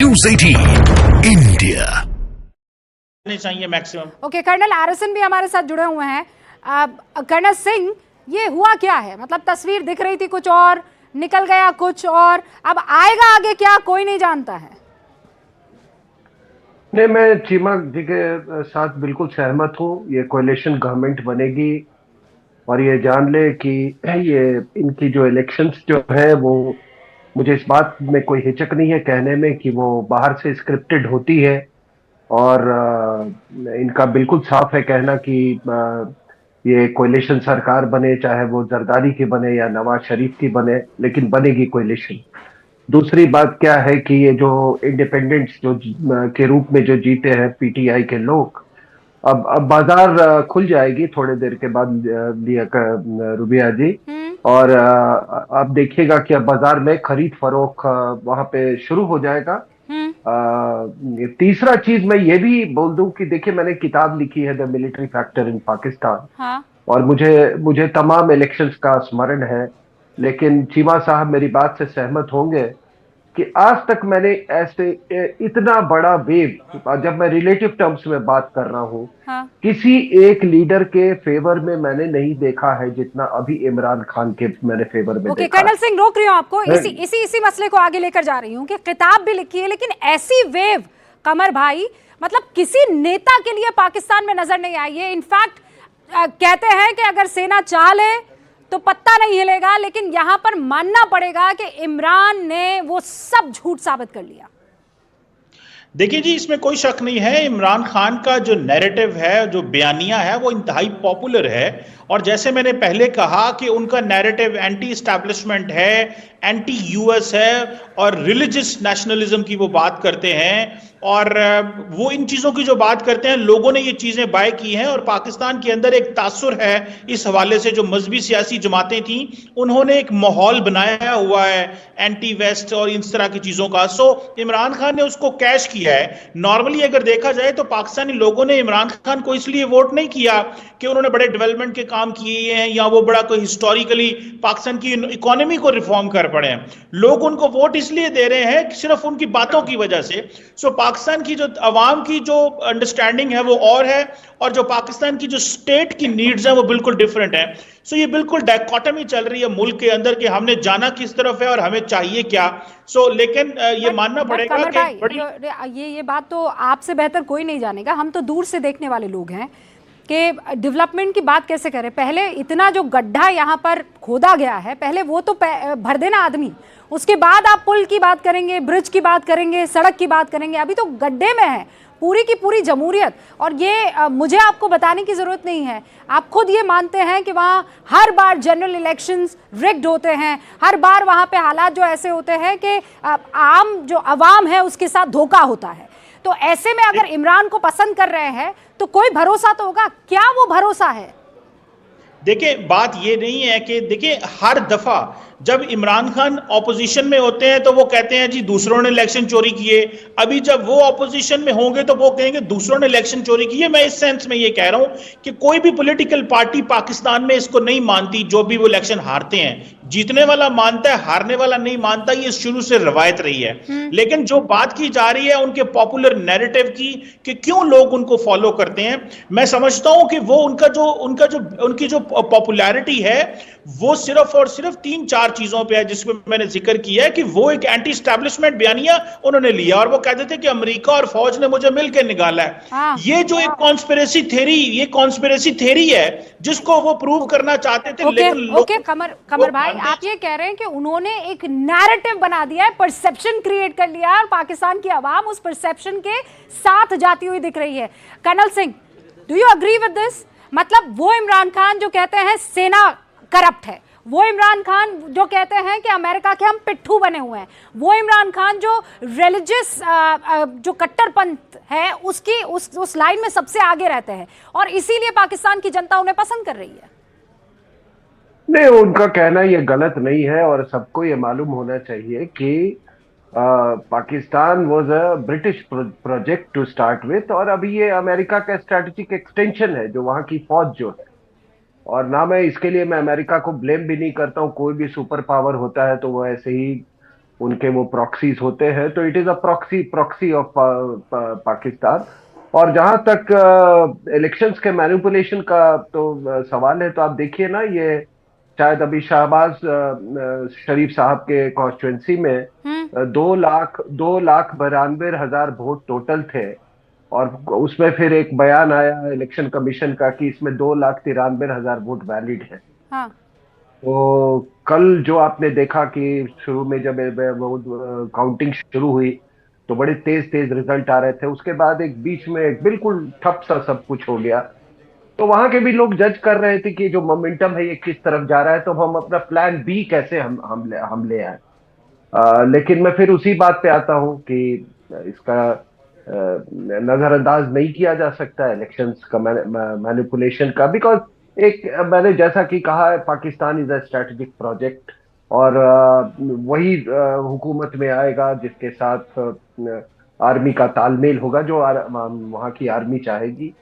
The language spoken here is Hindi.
News 18 India। नहीं चाहिए मैक्सिमम। ओके, कर्नल एरिसन भी हमारे साथ जुड़े हुए हैं। कर्नल सिंह, ये हुआ क्या है? मतलब तस्वीर दिख रही थी कुछ और, निकल गया कुछ और, अब आएगा आगे क्या कोई नहीं जानता है। नहीं, मैं चीमा जी के साथ बिल्कुल सहमत हूँ। ये कोalition गवर्नमेंट बनेगी और ये जान ले कि ये इनकी जो इलेक्शंस जो है वो, मुझे इस बात में कोई हिचक नहीं है कहने में कि वो बाहर से स्क्रिप्टेड होती है। और इनका बिल्कुल साफ है कहना कि ये कोalition सरकार बने, चाहे वो जरदारी की बने या नवाज शरीफ की बने, लेकिन बनेगी कोalition। दूसरी बात क्या है कि ये जो इंडिपेंडेंट्स जो के रूप में जो जीते हैं पीटीआई के लोग, अब बाजार खुल जाएगी थोड़े देर के बाद, रुबिया जी। और आप देखिएगा कि अब बाजार में खरीद फरोख्त वहां पे शुरू हो जाएगा। तीसरा चीज मैं ये भी बोल दूं कि देखिए, मैंने किताब लिखी है the military factor in Pakistan. हाँ। और मुझे मुझे तमाम इलेक्शंस का स्मरण है, लेकिन चीमा साहब मेरी बात से सहमत होंगे कि आज तक मैंने ऐसे इतना बड़ा वेव, जब मैं रिलेटिव टर्म्स में बात कर रहा हूं, हाँ। किसी एक लीडर के फेवर में मैंने नहीं देखा है जितना अभी इमरान खान के मैंने फेवर में ओके, देखा कर्नल सिंह रोक रही हूँ आपको, है। इसी मसले को आगे लेकर जा रही हूँ कि किताब भी लिखी है, लेकिन ऐसी वेव कमर भाई, मतलब किसी नेता के लिए पाकिस्तान में नजर नहीं आई है। इनफैक्ट कहते हैं कि अगर सेना चाह ले तो पत्ता नहीं हिलेगा, लेकिन यहां पर मानना पड़ेगा कि इमरान ने वो सब झूठ साबित कर लिया। देखिए जी, इसमें कोई शक नहीं है, इमरान खान का जो नैरेटिव है, जो बयानिया है, वो इंतहाई पॉपुलर है। और जैसे मैंने पहले कहा कि उनका नैरेटिव एंटी एस्टैब्लिशमेंट है, एंटी यूएस है, और रिलीजियस नेशनलिज्म की वो बात करते हैं। और वो इन चीज़ों की जो बात करते हैं, लोगों ने ये चीज़ें बाय की हैं। और पाकिस्तान के अंदर एक तासुर है इस हवाले से, जो मजहबी सियासी जमातें थीं, उन्होंने एक माहौल बनाया हुआ है एंटी वेस्ट और इस तरह की चीज़ों का। सो इमरान खान ने उसको कैश किया है। नॉर्मली अगर देखा जाए तो पाकिस्तानी लोगों ने इमरान खान को इसलिए वोट नहीं किया कि उन्होंने बड़े डेवलपमेंट के काम किए हैं या वो बड़ा कोई हिस्टोरिकली पाकिस्तान की इकोनॉमी को रिफॉर्म कर पड़े हैं। लोग उनको वोट इसलिए दे रहे हैं सिर्फ उनकी बातों की वजह से। सो पाकिस्तान की जो अवाम की जो अंडरस्टैंडिंग है वो और है, और जो पाकिस्तान की जो स्टेट की नीड्स है वो बिल्कुल डिफरेंट है। सो ये बिल्कुल डायकोटमी चल रही है मुल्क के अंदर कि हमने जाना किस तरफ है और हमें चाहिए क्या। सो लेकिन ये मानना पड़ेगा कि बड़ी ये बात तो आपसे बेहतर कोई नहीं जानेगा, हम तो दूर से देखने वाले लोग हैं कि डेवलपमेंट की बात कैसे करें। पहले इतना जो गड्ढा यहाँ पर खोदा गया है, पहले वो तो भर देना आदमी, उसके बाद आप पुल की बात करेंगे, ब्रिज की बात करेंगे, सड़क की बात करेंगे। अभी तो गड्ढे में है पूरी की पूरी जमहूरियत। और ये मुझे आपको बताने की ज़रूरत नहीं है, आप खुद ये मानते हैं कि वहाँ हर बार जनरल इलेक्शंस रिग्ड होते हैं, हर बार वहाँ पे हालात जो ऐसे होते हैं कि आम जो अवाम है उसके साथ धोखा होता है। तो ऐसे में अगर इमरान को पसंद कर रहे हैं तो कोई भरोसा तो होगा, क्या वो भरोसा है? देखिए, बात ये नहीं है कि देखिए, हर दफा जब इमरान खान ऑपोजिशन में होते हैं तो वो कहते हैं जी दूसरों ने इलेक्शन चोरी किए। अभी जब वो ऑपोजिशन में होंगे तो वो कहेंगे दूसरों ने इलेक्शन चोरी किए। मैं इस सेंस में ये कह रहा हूं कि कोई भी पॉलिटिकल पार्टी पाकिस्तान में इसको नहीं मानती जो भी वो इलेक्शन हारते हैं। जीतने वाला मानता है, हारने वाला नहीं मानता। ये शुरू से रवायत रही है। लेकिन जो बात की जा रही है उनके पॉपुलर नैरेटिव की कि क्यों लोग उनको फॉलो करते हैं, मैं समझता हूं कि वो उनकी जो पॉपुलैरिटी है वो सिर्फ और सिर्फ 3-4 चीजों पे है, जिसमें मैंने जिक्र किया है कि वो एक एंटी एस्टैब्लिशमेंट बयानिया उन्होंने लिया और वो कहते थे कि अमेरिका और फौज ने मुझे मिलकर निकाला है। ये जो एक कॉन्स्पिरेसी थ्योरी है जिसको वो प्रूव करना चाहते थे। लेकिन कमर भाई, आप ये कह रहे हैं कि उन्होंने एक नैरेटिव बना दिया है, परसेप्शन क्रिएट कर लिया है, और पाकिस्तान की आवाम उस परसेप्शन के साथ जाती हुई दिख रही है। Colonel Singh, do you agree with this? मतलब वो इमरान खान जो कहते हैं सेना करप्ट है, वो इमरान खान जो कहते हैं कि अमेरिका के हम पिट्ठू बने हुए हैं, वो इमरान खान जो रिलीजियस जो कट्टरपंथ है उसकी उस लाइन में सबसे आगे रहते हैं, और इसीलिए पाकिस्तान की जनता उन्हें पसंद कर रही है। नहीं, उनका कहना ये गलत नहीं है और सबको ये मालूम होना चाहिए कि Pakistan was a British project to start with, और अभी ये अमेरिका का स्ट्रैटेजिक एक्सटेंशन है जो वहाँ की फौज जो है। और ना मैं इसके लिए मैं अमेरिका को ब्लेम भी नहीं करता हूँ, कोई भी सुपर पावर होता है तो वो ऐसे ही उनके वो प्रॉक्सीज होते हैं, तो it is a proxy proxy of Pakistan. और जहां तक इलेक्शंस के मैनिपुलेशन का तो सवाल है, तो आप देखिए ना, ये शायद अभी शहबाज शरीफ साहब के कॉन्स्टिट्युएंसी में हम्म। 2,92,हजार वोट टोटल थे। और उसमें फिर एक बयान आया इलेक्शन कमीशन का कि इसमें 2,93,हजार वोट वैलिड है। हाँ। तो कल जो आपने देखा कि शुरू में जब वो काउंटिंग शुरू हुई, तो बड़े तेज तेज रिजल्ट आ रहे थे, उसके बाद एक बीच में एक बिल्कुल ठप सा सब कुछ हो गया। तो वहां के भी लोग जज कर रहे थे कि जो मोमेंटम है ये किस तरफ जा रहा है, तो हम अपना प्लान बी कैसे हम ले आए। लेकिन मैं फिर उसी बात पे आता हूँ कि इसका नजरअंदाज नहीं किया जा सकता इलेक्शंस का मैनिपुलेशन का, बिकॉज एक मैंने जैसा कि कहा है, Pakistan is a strategic project. और वही हुकूमत में आएगा जिसके साथ आर्मी का तालमेल होगा, जो वहाँ की आर्मी चाहेगी।